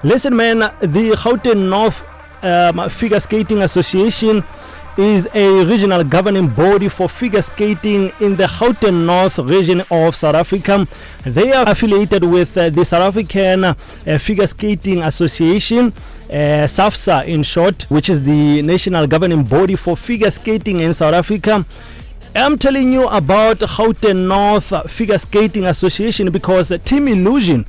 Listen, man, the Gauteng North Figure Skating Association is a regional governing body for figure skating in the Gauteng North region of South Africa. They are affiliated with the South African Figure Skating Association, SAFSA in short, which is the national governing body for figure skating in South Africa. I'm telling you about Gauteng North Figure Skating Association because Team Illusion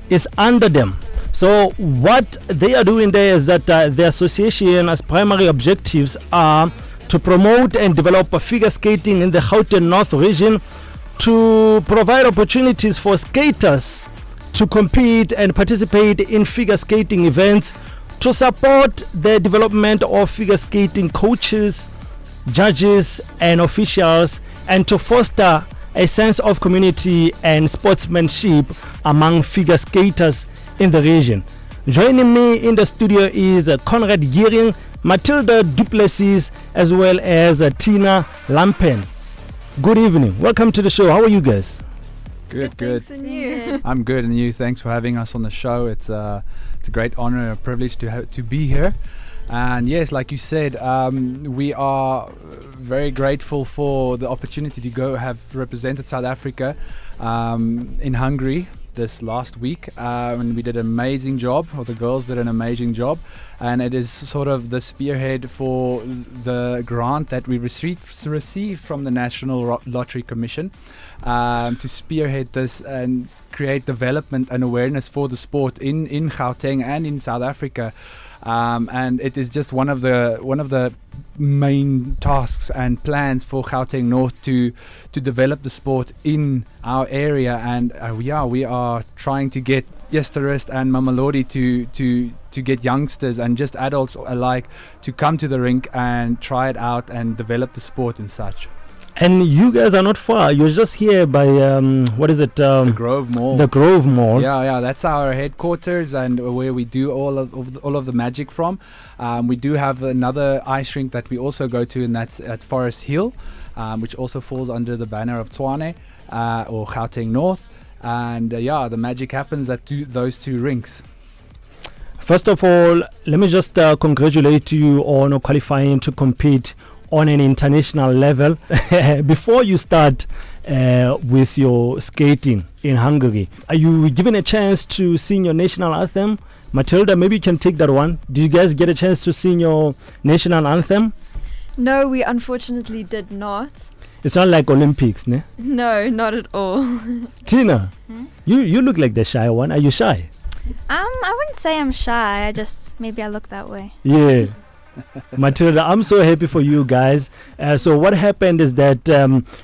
is under them. So what they are doing there is that the association's primary objectives are to promote and develop figure skating in the Gauteng North region, to provide opportunities for skaters to compete and participate in figure skating events, to support the development of figure skating coaches, judges and officials, and to foster a sense of community and sportsmanship among figure skaters in the region. Joining me in the studio is Konrad Giering, Mathilda Plessis, as well as Tina Lanpen. Good evening. Welcome to the show. How are you guys? Good. And you? I'm good, and you? Thanks for having us on the show. It's a great honor and a privilege to be here. And yes, like you said, we are very grateful for the opportunity to go have represented South Africa in Hungary this last week, and we did an amazing job, or the girls did an amazing job, and it is sort of the spearhead for the grant that we received from the National Lottery Commission to spearhead this and create development and awareness for the sport in Gauteng and in South Africa. And it is just one of the main tasks and plans for Gauteng North to develop the sport in our area. And we are trying to get Yesterist and Mamelodi to get youngsters and just adults alike to come to the rink and try it out and develop the sport and such. And you guys are not far. You're just here by what is it? The Grove Mall. The Grove Mall. Yeah. That's our headquarters and where we do all of the magic from. We do have another ice rink that we also go to, and that's at Forest Hill, which also falls under the banner of Tshwane or Gauteng North. And the magic happens at those two rinks. First of all, let me just congratulate you on qualifying to compete on an international level. Before you start with your skating in Hungary, are you given a chance to sing your national anthem? Mathilda, maybe you can take that one. Did you guys get a chance to sing your national anthem? No, we unfortunately did not. It's not like Olympics, ne? No, not at all. Tina, you look like the shy one. Are you shy? I wouldn't say I'm shy. Maybe I look that way. Yeah. Mathilda, I'm so happy for you guys. So what happened is that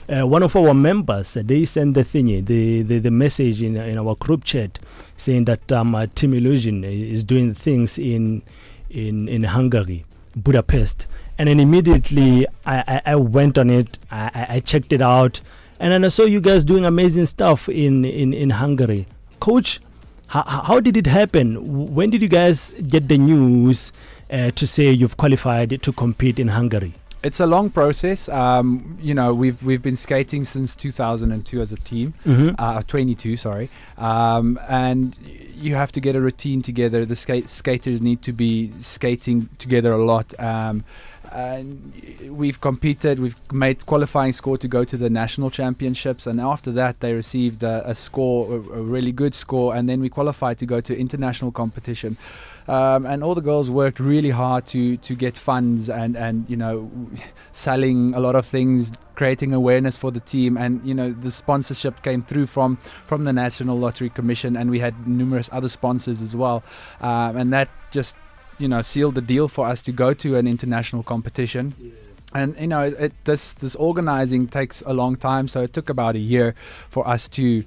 one of our members, they sent the thingy, the message in our group chat saying that Team Illusion is doing things in Hungary, Budapest. And then immediately I went on it, I checked it out, and then I saw you guys doing amazing stuff in Hungary. Coach, how did it happen? When did you guys get the news to say you've qualified to compete in Hungary? It's a long process. We've been skating since 2002 as a team. 22, sorry. And you have to get a routine together. The skaters need to be skating together a lot. And we've competed, we've made qualifying score to go to the national championships, and after that they received a really good score, and then we qualified to go to international competition. And all the girls worked really hard to get funds and selling a lot of things, creating awareness for the team, and the sponsorship came through from the National Lottery Commission, and we had numerous other sponsors as well, and that just sealed the deal for us to go to an international competition. And this organizing takes a long time, so it took about a year for us to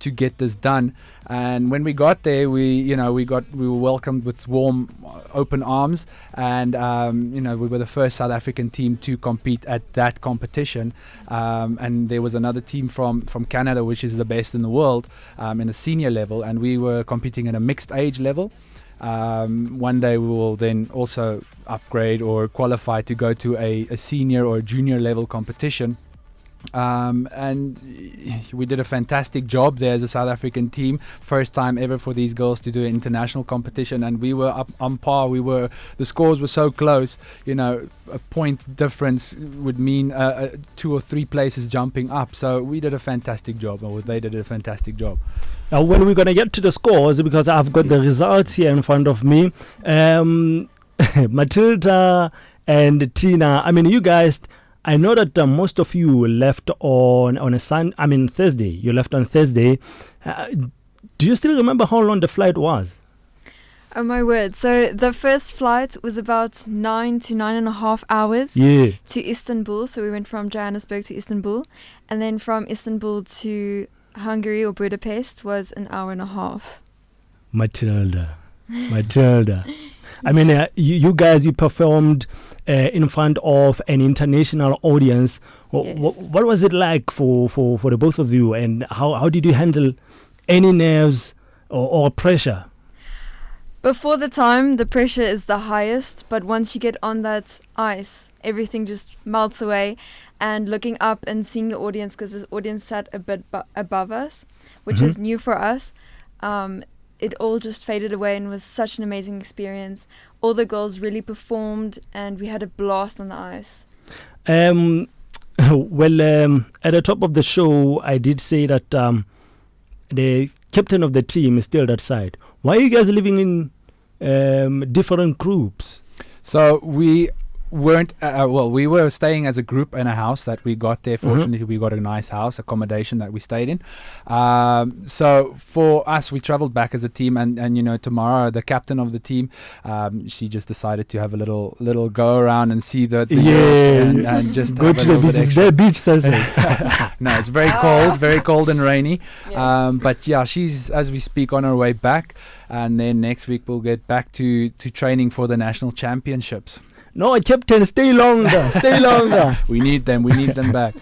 get this done. And when we got there, we were welcomed with warm, open arms, and we were the first South African team to compete at that competition. And there was another team from Canada, which is the best in the world in the senior level, and we were competing at a mixed age level. One day we will then also upgrade or qualify to go to a senior or junior level competition. And we did a fantastic job there as a South African team. First time ever for these girls to do an international competition, and we were up on par. The scores were so close. A point difference would mean 2 or 3 places jumping up. So we did a fantastic job, or they did a fantastic job. Now, when we're going to get to the scores, because I've got the results here in front of me, Mathilda and Tina, I mean, you guys, I know that most of you left on Thursday. You left on Thursday. Do you still remember how long the flight was? Oh my word. So the first flight was about 9 to 9.5 hours to Istanbul. So we went from Johannesburg to Istanbul. And then from Istanbul to Hungary or Budapest was an hour and a half. Mathilda. I mean, you guys, you performed in front of an international audience. Yes. What was it like for the both of you, and how did you handle any nerves or pressure? Before the time, the pressure is the highest, but once you get on that ice, everything just melts away. And looking up and seeing the audience, because this audience sat a bit above us, which is new for us, it all just faded away and was such an amazing experience. All the girls really performed, and we had a blast on the ice. Well, at the top of the show, I did say that the captain of the team is still that side. Why are you guys living in different groups? So we weren't we were staying as a group in a house that we got there. Fortunately, we got a nice house accommodation that we stayed in. So for us, we traveled back as a team, and Tamara, the captain of the team, she just decided to have a little go around and see the and just go to the beach. Is there a beach Thursday? No, it's very cold and rainy. Yes. But yeah, she's, as we speak, on her way back, and then next week we'll get back to training for the national championships. No, Captain, stay longer. We need them back.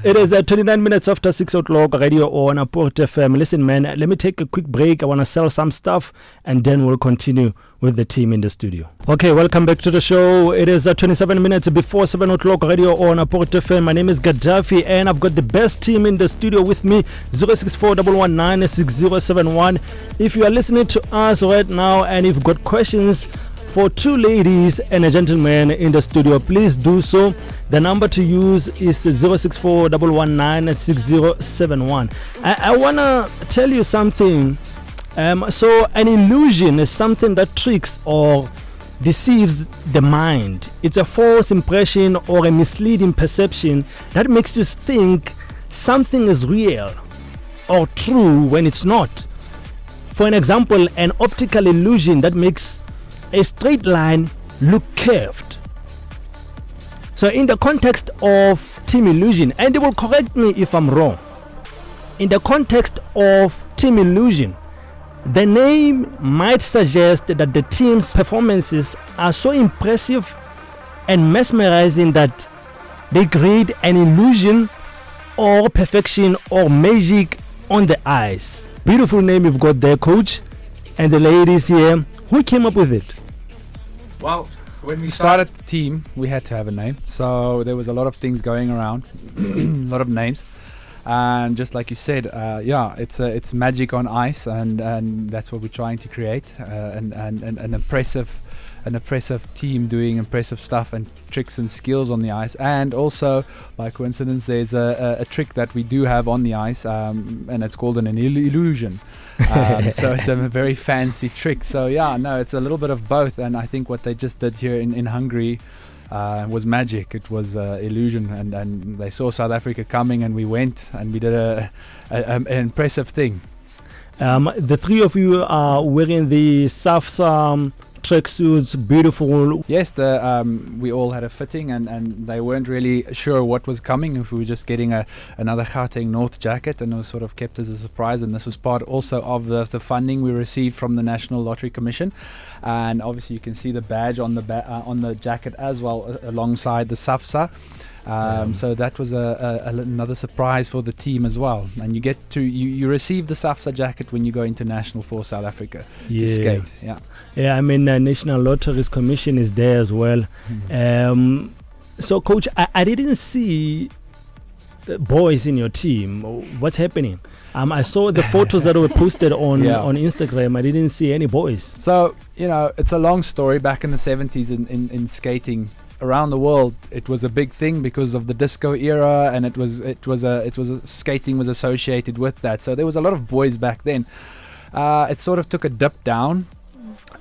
It is 29 minutes after 6 o'clock, radio on Port FM. Listen, man, let me take a quick break. I want to sell some stuff, and then we'll continue with the team in the studio. Okay, welcome back to the show. It is 27 minutes before 7 o'clock, radio on Port FM. My name is Gadaffi, and I've got the best team in the studio with me, 064-119-6071. If you are listening to us right now and you've got questions for 2 ladies and a gentleman in the studio, please do so. The number to use is 064-119-6071. I want to tell you something. So an illusion is something that tricks or deceives the mind. It's a false impression or a misleading perception that makes you think something is real or true when it's not. For an example, an optical illusion that makes a straight line look curved. So in the context of team illusion, and they will correct me if I'm wrong, in the context of team illusion, the name might suggest that the team's performances are so impressive and mesmerizing that they create an illusion or perfection or magic on the ice. Beautiful name you've got there, coach. And the ladies here, who came up with it? Well, when we started the team, we had to have a name. So there was a lot of things going around, a lot of names. And just like you said, it's magic on ice, and that's what we're trying to create. An impressive team doing impressive stuff and tricks and skills on the ice. And also, by coincidence, there's a trick that we do have on the ice, and it's called an illusion. So it's a very fancy trick. So it's a little bit of both. And I think what they just did here in Hungary was magic. It was illusion, and they saw South Africa coming, and we went and we did an impressive thing. The three of you are wearing the SAFSA tracksuits, beautiful. Yes, we all had a fitting, and they weren't really sure what was coming, if we were just getting another Gauteng North jacket, and it was sort of kept as a surprise. And this was part also of the funding we received from the National Lottery Commission. And obviously you can see the badge on the jacket as well, alongside the SAFSA. So that was another surprise for the team as well. And you receive the SAFSA jacket when you go international for South Africa to skate. I mean, National Lotteries Commission is there as well. So coach, I didn't see boys in your team. What's happening? I saw the photos that were posted on Instagram. I didn't see any boys. So, it's a long story. Back in the 70s in skating around the world, it was a big thing because of the disco era, and skating was associated with that. So there was a lot of boys back then. It sort of took a dip down.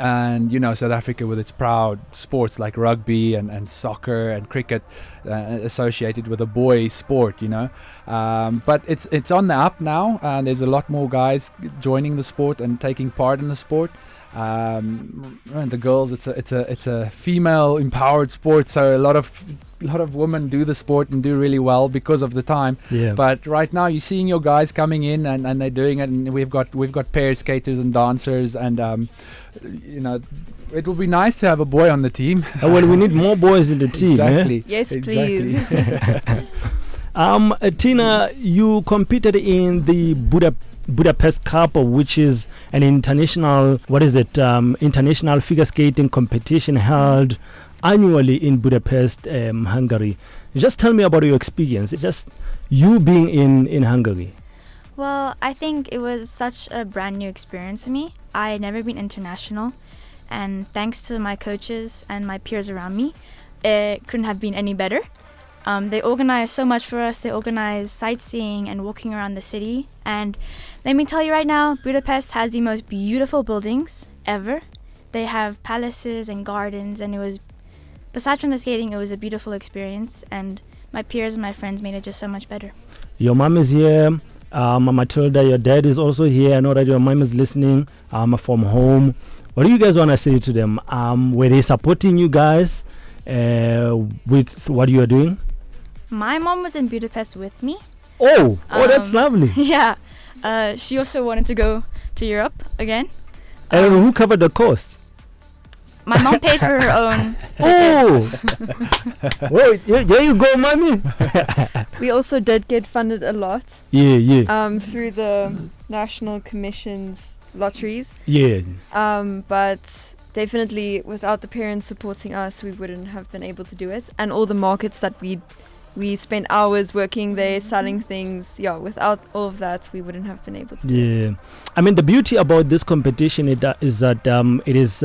And South Africa, with its proud sports like rugby and soccer and cricket, associated with a boy sport, but it's on the up now, and there's a lot more guys joining the sport and taking part in the sport. And the girls, it's a female empowered sport, so a lot of women do the sport and do really well because of the time. But right now you're seeing your guys coming in and they're doing it, and we've got pair skaters and dancers, and it will be nice to have a boy on the team. Well, we need more boys in the team. Exactly. Yes, exactly. please. Tina, you competed in the Budapest Cup, which is an international international figure skating competition held annually in Budapest, Hungary. Just tell me about your experience, just you being in Hungary. Well, I think it was such a brand new experience for me. I had never been international, and thanks to my coaches and my peers around me, it couldn't have been any better. They organized so much for us. They organized sightseeing and walking around the city. And let me tell you right now, Budapest has the most beautiful buildings ever. They have palaces and gardens, and besides from the skating, it was a beautiful experience. And my peers and my friends made it just so much better. Your mom is here. Mathilda, your dad is also here. I know that your mom is listening from home. What do you guys want to say to them? Were they supporting you guys with what you are doing? My mom was in Budapest with me. Oh, that's lovely. Yeah. She also wanted to go to Europe again. And who covered the cost? My mom paid for her own tickets. Oh, there you go, mommy. We also did get funded a lot. Yeah. Through the National Commission's lotteries. Yeah. But definitely without the parents supporting us, we wouldn't have been able to do it. And all the markets that we spent hours working there, selling things. Yeah, without all of that, we wouldn't have been able to do it. Yeah. I mean, the beauty about this competition is that it is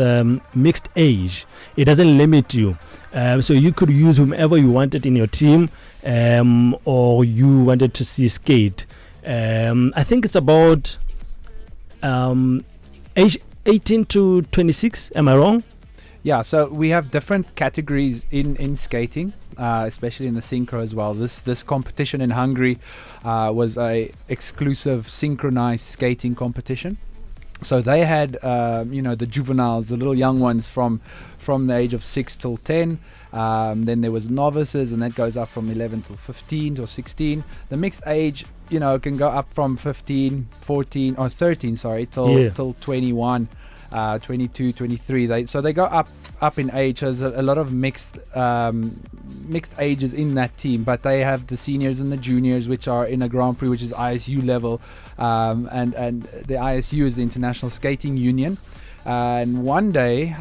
mixed age. It doesn't limit you. So you could use whomever you wanted in your team, or you wanted to see skate. I think it's about age 18 to 26. Am I wrong? Yeah, so we have different categories in skating, especially in the synchro as well. This competition in Hungary was a exclusive synchronized skating competition. So they had, the juveniles, the little young ones from the age of 6 till 10. Then there was novices, and that goes up from 11 till 15 to 16. The mixed age, can go up from 13, till 21. 22, 23. So they go up in age. There's a lot of mixed ages in that team, but they have the seniors and the juniors, which are in a Grand Prix, which is ISU level, and the ISU is the International Skating Union. And one day,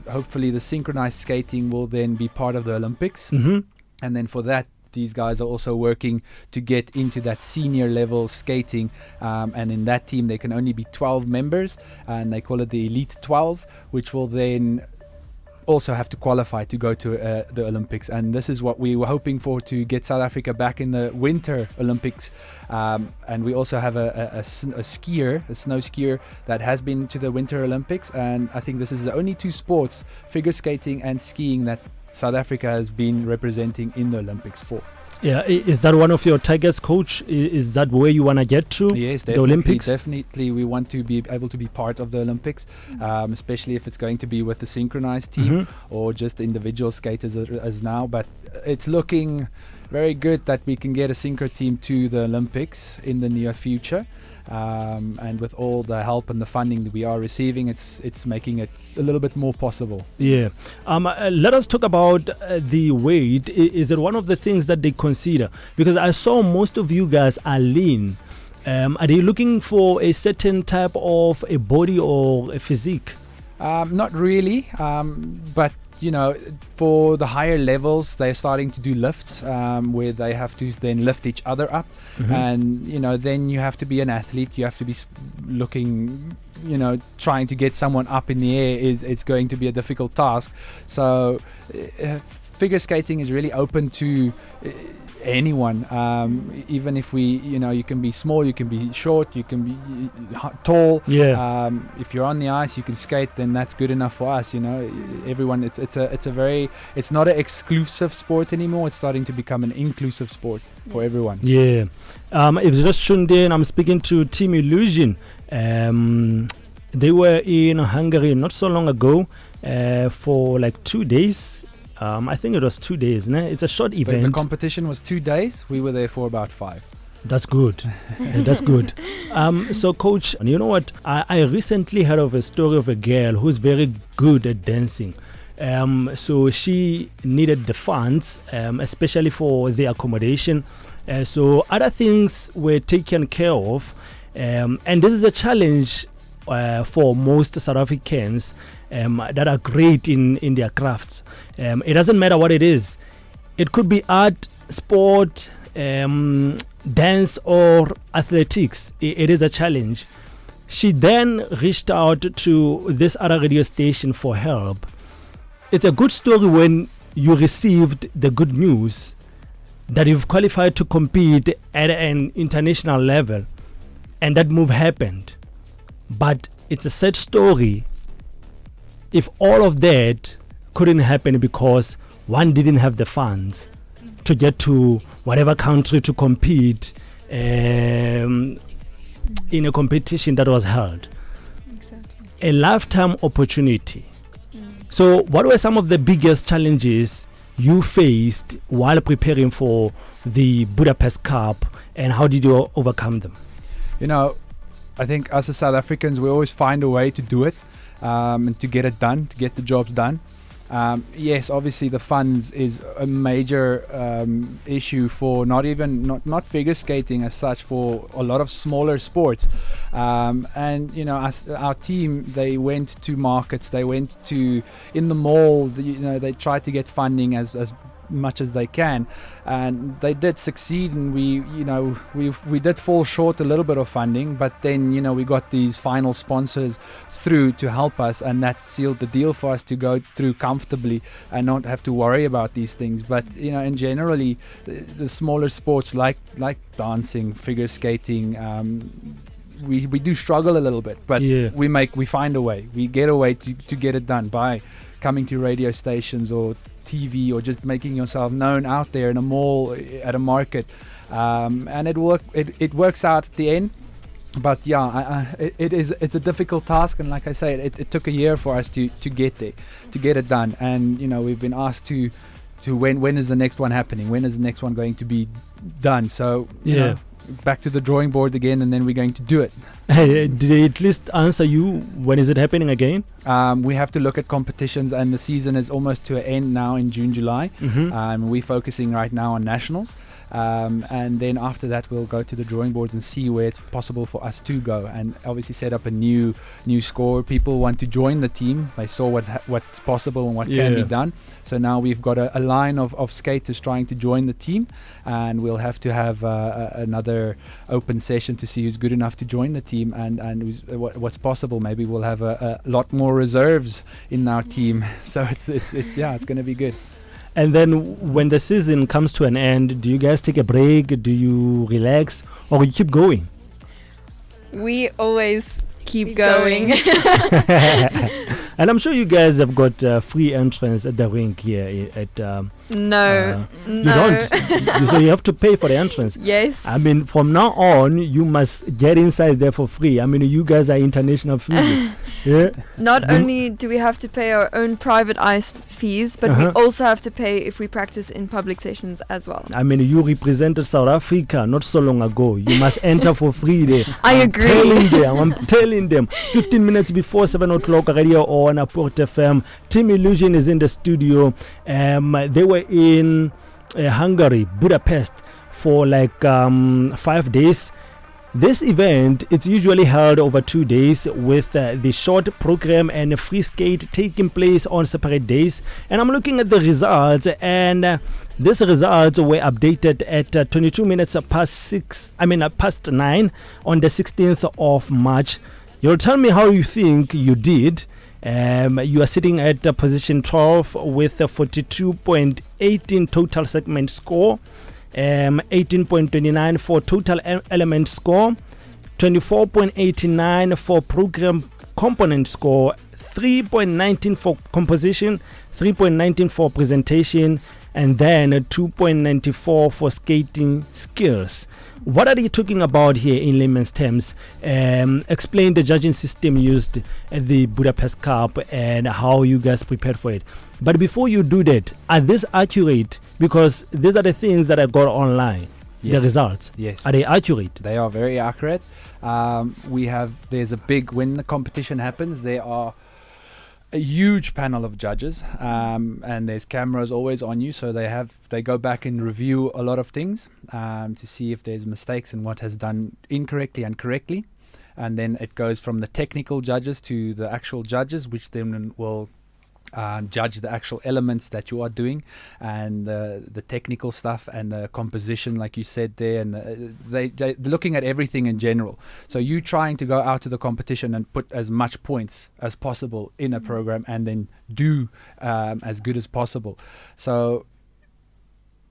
hopefully, the synchronized skating will then be part of the Olympics, and then for that, these guys are also working to get into that senior level skating, and in that team there can only be 12 members, and they call it the Elite 12, which will then also have to qualify to go to the Olympics. And this is what we were hoping for, to get South Africa back in the Winter Olympics. And we also have a snow skier that has been to the Winter Olympics, and I think this is the only two sports, figure skating and skiing, that South Africa has been representing in the Olympics for. Yeah, is that one of your targets, coach? Is that where you want to get to? Yes, definitely. The Olympics? Definitely, we want to be able to be part of the Olympics, especially if it's going to be with the synchronized team or just individual skaters as now. But it's looking very good that we can get a synchro team to the Olympics in the near future. And with all the help and the funding that we are receiving, it's making it a little bit more possible. Yeah. Let us talk about the weight. Is it one of the things that they consider? Because I saw most of you guys are lean. Are they looking for a certain type of a body or a physique? Not really, but you know, for the higher levels, they're starting to do lifts where they have to then lift each other up, and you know, then you have to be an athlete. You have to be looking, you know, trying to get someone up in the air it's going to be a difficult task. So figure skating is really open to anyone, even if you can be small, you can be short, you can be tall. If you're on the ice, you can skate, then that's good enough for us. You know, everyone. It's not an exclusive sport anymore. It's starting to become an inclusive sport for everyone. If you just tuned in, I'm speaking to Team Illusion. They were in Hungary not so long ago for like 2 days. I think it was 2 days. It's a short event. The competition was 2 days. We were there for about 5. That's good. That's good. So, Coach, you know what? I recently heard of a story of a girl who's very good at dancing. So she needed the funds, especially for the accommodation. So other things were taken care of. And this is a challenge for most South Africans that are great in their crafts. It doesn't matter what it is. It could be art, sport, dance, or athletics. It is a challenge. She then reached out to this other radio station for help. It's a good story when you received the good news that you've qualified to compete at an international level, and that move happened. But it's a sad story if all of that couldn't happen because one didn't have the funds to get to whatever country to compete in a competition that was held. Exactly. A lifetime opportunity. So what were some of the biggest challenges you faced while preparing for the Budapest Cup, and how did you overcome them? You know, I think us as South Africans, we always find a way to do it, and to get it done, to get the jobs done. Yes, obviously the funds is a major issue for not figure skating as such, for a lot of smaller sports. And you know, our team, they went to markets, they went to in the mall. They tried to get funding as much as they can, and they did succeed, and we did fall short a little bit of funding, but then we got these final sponsors through to help us, and that sealed the deal for us to go through comfortably and not have to worry about these things. But in generally the smaller sports like dancing, figure skating, we do struggle a little bit, but we find a way, we get a way to get it done by coming to radio stations or TV, or just making yourself known out there in a mall, at a market, and it works out at the end. But it's a difficult task, and like I say, it took a year for us to get there, to get it done. And we've been asked to when is the next one happening, when is the next one going to be done. So back to the drawing board again, and then we're going to do it. Did they at least answer you, when is it happening again? We have to look at competitions, and the season is almost to an end now in June, July. We're focusing right now on nationals, and then after that we'll go to the drawing boards and see where it's possible for us to go, and obviously set up a new score. People want to join the team. They saw what's possible and what can be done. So now we've got a line of skaters trying to join the team, and we'll have to have another open session to see who's good enough to join the team, and what's possible. Maybe we'll have a lot more reserves in our team. So it's going to be good. And then when the season comes to an end, do you guys take a break? Do you relax, or you keep going? We always keep going. And I'm sure you guys have got free entrance at the rink here at No. You don't. So you have to pay for the entrance. Yes. I mean, from now on, you must get inside there for free. I mean, you guys are international figures. Not only do we have to pay our own private ice fees, but we also have to pay if we practice in public sessions as well. I mean, you represented South Africa not so long ago. You must enter for free there. I agree. I'm telling them. 15 minutes before 7 o'clock, radio on Port FM. Team Illusion is in the studio. They were in Hungary, Budapest, for like 5 days. This event is usually held over 2 days with the short program and free skate taking place on separate days. And I'm looking at the results, and these results were updated at 22 minutes past 9 on the 16th of March. You'll tell me how you think you did. You are sitting at position 12 with a 42.18 total segment score. 18.29 for total element score, 24.89 for program component score, 3.19 for composition, 3.19 for presentation, and then 2.94 for skating skills. What are you talking about here in layman's terms? Explain the judging system used at the Budapest Cup and how you guys prepared for it. But before you do that, are these accurate? Because these are the things that I got online. Yes. The results. Yes. Are they accurate? They are very accurate. There's a big, when the competition happens, there are a huge panel of judges, and there's cameras always on you, so they go back and review a lot of things to see if there's mistakes and what has done incorrectly and correctly. And then it goes from the technical judges to the actual judges, which then will judge the actual elements that you are doing, and the technical stuff and the composition, like you said there, and they're looking at everything in general. So you trying to go out to the competition and put as much points as possible in a program, and then do as good as possible. So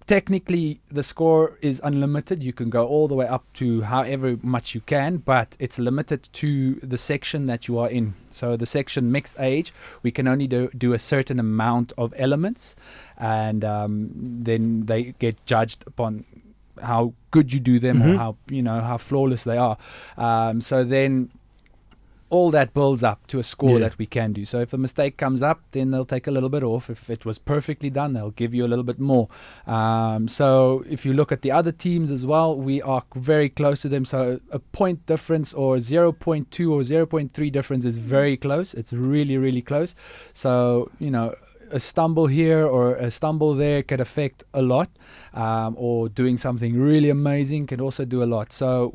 technically the score is unlimited. You can go all the way up to however much you can, but it's limited to the section that you are in. So the section mixed age, we can only do a certain amount of elements, and then they get judged upon how good you do them, or how flawless they are. So then all that builds up to a score that we can do. So if a mistake comes up, then they'll take a little bit off. If it was perfectly done, they'll give you a little bit more. So if you look at the other teams as well, we are very close to them. So a point difference or 0.2 or 0.3 difference is very close. It's really, really close. So, a stumble here or a stumble there could affect a lot, or doing something really amazing can also do a lot. So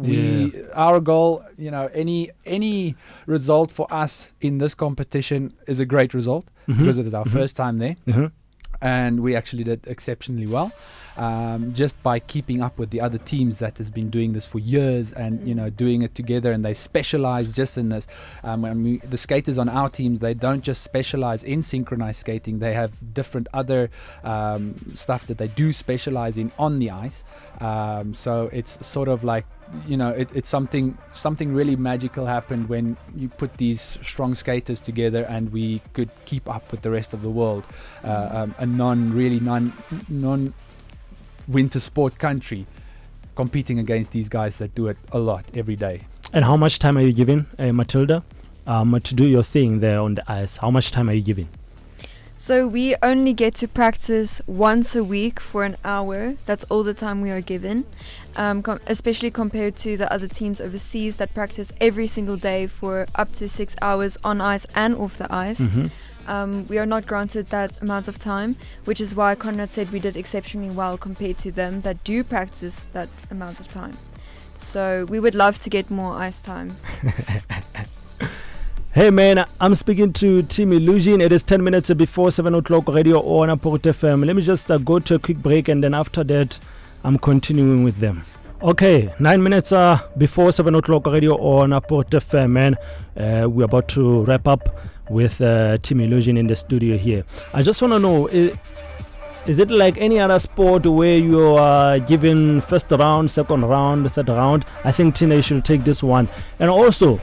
our goal, any result for us in this competition is a great result, because it is our first time there. And we actually did exceptionally well, just by keeping up with the other teams that has been doing this for years, and doing it together, and they specialize just in this. The skaters on our teams, they don't just specialize in synchronized skating, they have different other stuff that they do specialize in on the ice. So it's sort of like, it's something really magical happened when you put these strong skaters together, and we could keep up with the rest of the world, a non winter sport country, competing against these guys that do it a lot every day. And how much time are you giving, Mathilda, to do your thing there on the ice? How much time are you giving? So we only get to practice once a week for an hour. That's all the time we are given, especially compared to the other teams overseas that practice every single day for up to 6 hours on ice and off the ice. We are not granted that amount of time, which is why Konrad said we did exceptionally well compared to them that do practice that amount of time. So we would love to get more ice time. Hey man, I'm speaking to Team Illusion. It is 10 minutes before 7 o'clock radio on Port FM. Let me just go to a quick break, and then after that I'm continuing with them. Okay, 9 minutes before 7 o'clock radio on Port FM, man. We're about to wrap up with Team Illusion in the studio here. I just want to know, is it like any other sport where you are given first round, second round, third round? I think Tina, you should take this one. And also,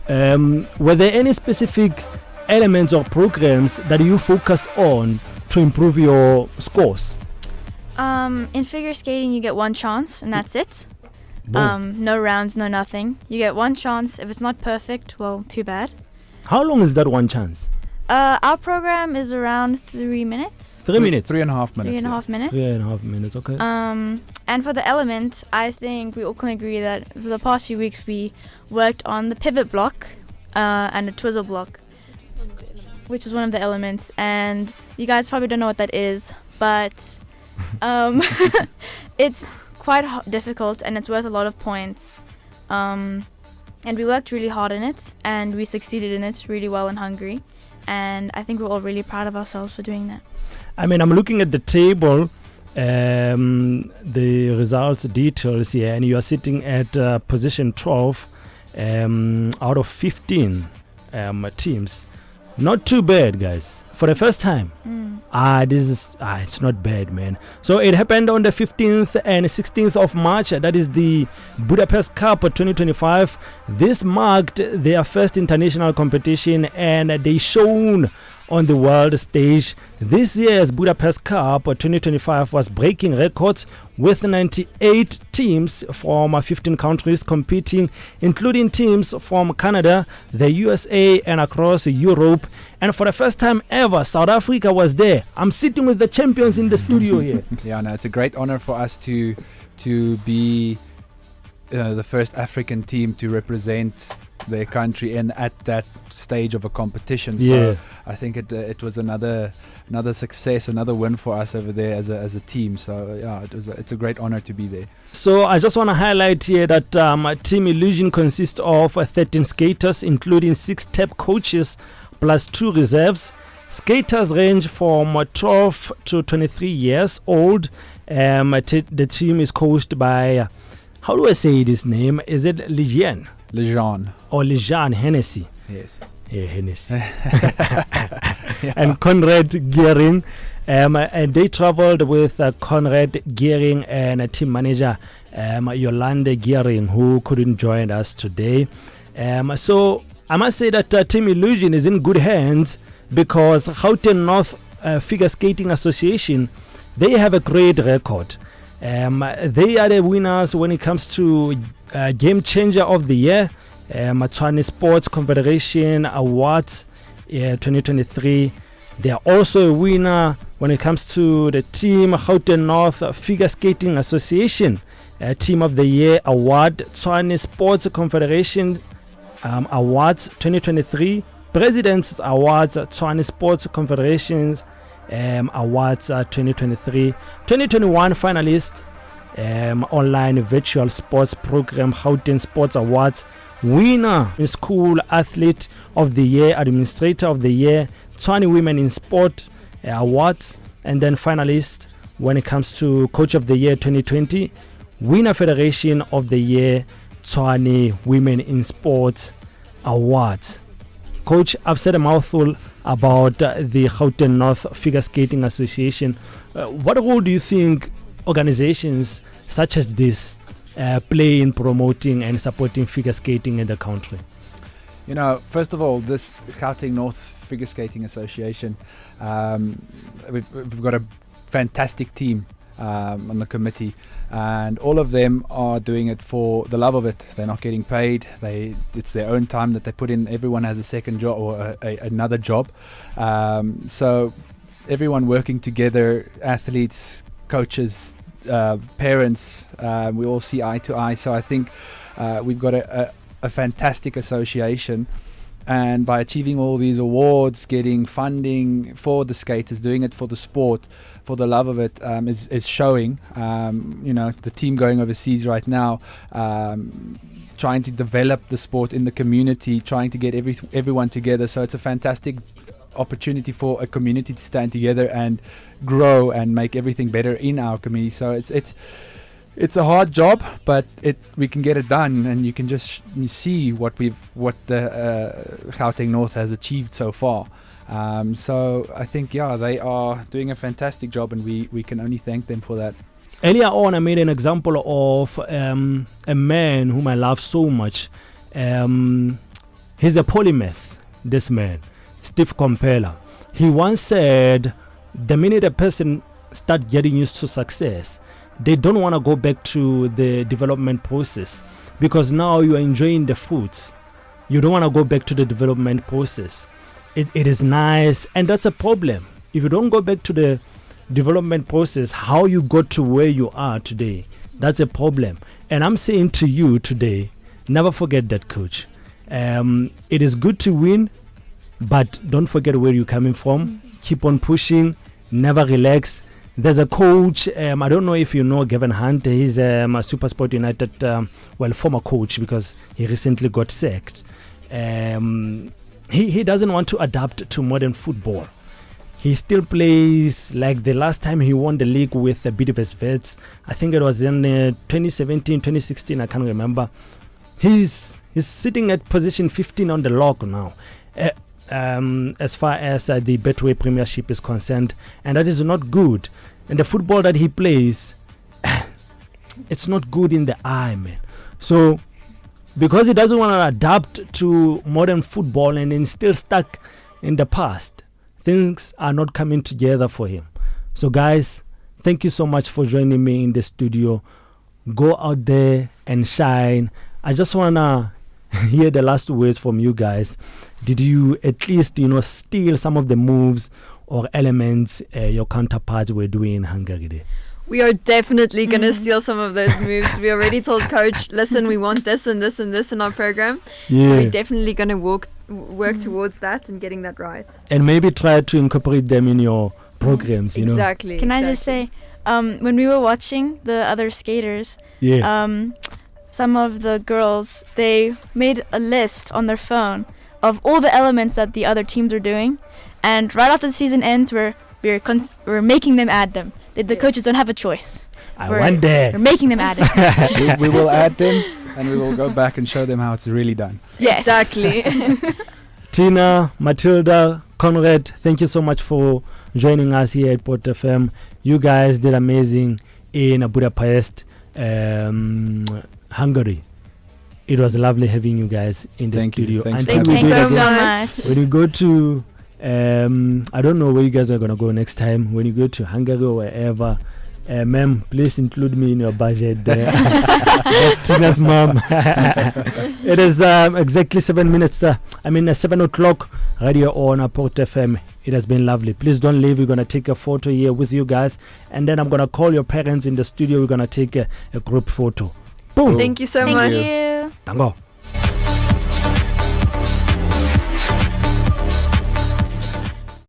were there any specific elements or programs that you focused on to improve your scores? In figure skating, you get one chance, and that's it. No rounds, no nothing. You get one chance. If it's not perfect, well, too bad. How long is that one chance? Our program is around 3 minutes. 3 minutes? 3.5 minutes. 3.5 minutes. 3.5 minutes, okay. And for the element, I think we all can agree that for the past few weeks we worked on the pivot block and the twizzle block, which is one of the elements. And you guys probably don't know what that is, but it's quite difficult, and it's worth a lot of points. And we worked really hard in it, and we succeeded in it really well in Hungary. And I think we're all really proud of ourselves for doing that. I mean, I'm looking at the table, the results details here, and you are sitting at position 12 out of 15 teams. Not too bad, guys. For the first time. It's not bad, man. So it happened on the 15th and 16th of March. That is the Budapest Cup 2025. This marked their first international competition, and they shone on the world stage. This year's Budapest Cup 2025 was breaking records with 98 teams from 15 countries competing, including teams from Canada, the USA, and across Europe. And for the first time ever, South Africa was there. I'm sitting with the champions in the studio here. Yeah, no, it's a great honor for us to be the first African team to represent their country and at that stage of a competition. Yeah. So I think it was another success, another win for us over there as a team. So yeah, it's a great honor to be there. So I just want to highlight here that Team Illusion consists of 13 skaters, including 6 step coaches plus 2 reserves. Skaters range from 12 to 23 years old. The team is coached by, how do I say this name? Is it Lejean? Lejean. Or Lejean Hennessy? Yes. Yeah, Hennessy. And Konrad Giering. And they traveled with Konrad Giering and team manager Yolande Giering, who couldn't join us today. So I must say that Team Illusion is in good hands, because Gauteng North Figure Skating Association, they have a great record. They are the winners when it comes to Game Changer of the Year, Tshwane Sports Confederation Awards 2023. They are also a winner when it comes to the Team Gauteng North Figure Skating Association Team of the Year Award, Tshwane Sports Confederation Awards 2023, President's Awards, Tshwane Sports Confederations Awards 2023, 2021 finalist, online virtual sports program Gauteng Sports Awards, winner in School Athlete of the Year, Administrator of the Year, Tshwane Women in Sport Awards, and then finalist when it comes to Coach of the Year 2020, winner Federation of the Year, Tshwane Women in Sports Awards. Coach, I've said a mouthful about the Gauteng North Figure Skating Association. What role do you think organizations such as this play in promoting and supporting figure skating in the country? You know, first of all, this Gauteng North Figure Skating Association, we've got a fantastic team on the committee, and all of them are doing it for the love of it. They're not getting paid. It's their own time that they put in. Everyone has a second job or another job. So everyone working together, athletes, coaches, parents, we all see eye to eye. So I think we've got a fantastic association. And by achieving all these awards, getting funding for the skaters, doing it for the sport, for the love of it, is showing. You know, the team going overseas right now, trying to develop the sport in the community, trying to get everyone together. So it's a fantastic opportunity for a community to stand together and grow and make everything better in our community. So it's a hard job, but we can get it done, and you can just see what the Gauteng North has achieved so far. So I think, yeah, they are doing a fantastic job, and we can only thank them for that. Earlier on, I made an example of a man whom I love so much. He's a polymath, this man, Steve Compella. He once said, the minute a person starts getting used to success, they don't want to go back to the development process, because now you are enjoying the fruits. You don't want to go back to the development process. It is nice, and that's a problem. If you don't go back to the development process, how you got to where you are today, that's a problem. And I'm saying to you today, never forget that, coach. It is good to win, but don't forget where you're coming from. Keep on pushing, never relax. there's a coach. I don't know if you know Gavin Hunt. He's a SuperSport United, former coach, because he recently got sacked. He doesn't want to adapt to modern football. He still plays like the last time he won the league with the Budapest Vets. I think it was in 2017, 2016. I can't remember. He's sitting at position 15 on the log now. As far as the Betway Premiership is concerned, and that is not good. And the football that he plays, it's not good in the eye, man. So, because he doesn't want to adapt to modern football and is still stuck in the past, things are not coming together for him. So, guys, thank you so much for joining me in the studio. Go out there and shine. I just want to hear the last words from you guys. Did you at least, steal some of the moves or elements your counterparts were doing in Hungary there? We are definitely going to steal some of those moves. We already told coach, listen, we want this and this and this in our program. Yeah. So we're definitely going to work towards that and getting that right. And maybe try to incorporate them in your programs, Exactly. Can I just say, when we were watching the other skaters, some of the girls, they made a list on their phone of all the elements that the other teams are doing, and right after the season ends, we're making them add them. The coaches don't have a choice. We're making them add it. we will add them, and we will go back and show them how it's really done. Yes. Exactly. Tina, Mathilda, Konrad, thank you so much for joining us here at Port FM. You guys did amazing in Budapest, Hungary. It was lovely having you guys in the studio. Thank you so much. When you go to, I don't know where you guys are going to go next time. When you go to Hungary or wherever, ma'am, please include me in your budget. That's Tina's mom. It is exactly 7 minutes. 7 o'clock. Radio on Port FM. It has been lovely. Please don't leave. We're going to take a photo here with you guys. And then I'm going to call your parents in the studio. We're going to take a group photo. Boom. Thank you so much. Thank you. Dango.